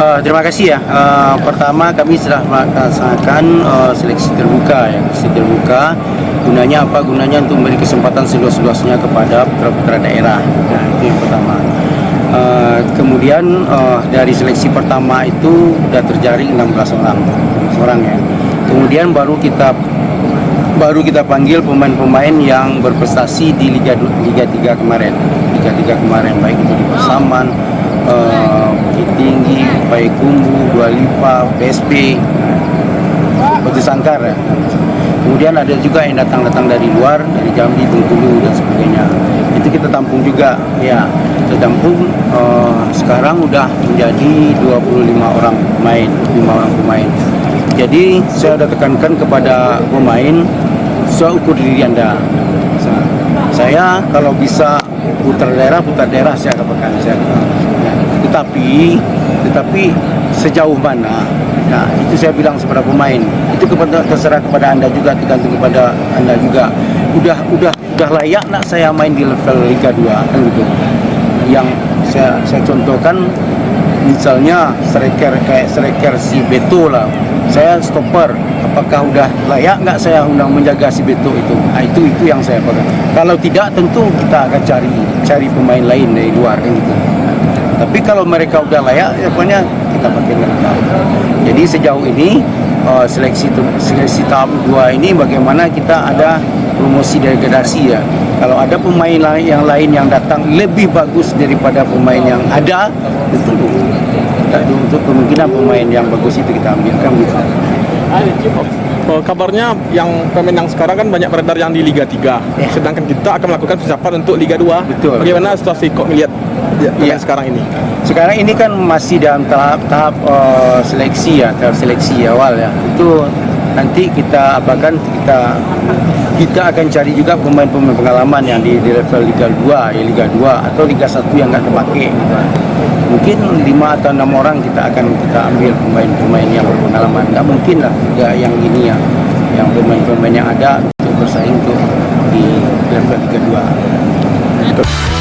Terima kasih ya. Pertama kami sudah melaksanakan seleksi terbuka ya. Seleksi terbuka gunanya apa? Gunanya untuk memberi kesempatan seluas-luasnya kepada putra-putra daerah. Nah, itu yang pertama. Kemudian dari seleksi pertama itu sudah terjaring 16 orang ya. Kemudian baru kita panggil pemain-pemain yang berprestasi di Liga 3 kemarin. Liga 3 kemarin, baik itu di Pasaman, Bukit Tinggi, Payakumbuh, Dua Lipa, PSP, Batu Sangkar ya. Kemudian ada juga yang datang dari luar, dari Jambi, Bengkulu dan sebagainya. Itu kita tampung juga ya. Kita tampung sekarang udah menjadi 25 orang pemain, 5 orang pemain. Jadi saya sudah tekankan kepada pemain, saya ukur diri Anda. Saya kalau bisa putar daerah saya katakan. Tetapi sejauh mana? Nah, itu saya bilang kepada pemain. Itu terserah kepada Anda juga, tergantung kepada Anda juga. Udah layak nak saya main di level Liga 2 kan gitu. Yang saya contohkan misalnya striker si Beto lah. Saya stopper, apakah udah layak nggak saya undang menjaga si Beto itu? Nah, itu yang saya pegang. Kalau tidak, tentu kita akan cari pemain lain dari luar kan gitu. Tapi kalau mereka udah layak, ya pokoknya kita pakai mereka. Jadi sejauh ini seleksi tahap 2 ini bagaimana kita ada promosi degradasi ya. Kalau ada pemain yang lain yang datang lebih bagus daripada pemain yang ada, tentu untuk kemungkinan pemain yang bagus itu kita ambilkan gitu. Kabarnya yang pemain yang sekarang kan banyak beredar yang di Liga 3 sedangkan kita akan melakukan persiapan untuk Liga 2. Betul. Bagaimana situasi kok melihat sekarang ini? Sekarang ini kan masih dalam tahap seleksi ya, tahap seleksi awal ya. Itu nanti kita akan cari juga pemain-pemain pengalaman yang di level Liga 2 ya, Liga 2 atau Liga 1 yang nggak terpakai gitu. Mungkin 5 atau 6 orang kita ambil pemain-pemain yang berpengalaman. Nggak mungkin lah yang ini ya, yang pemain-pemain yang ada untuk bersaing untuk di level Liga 2.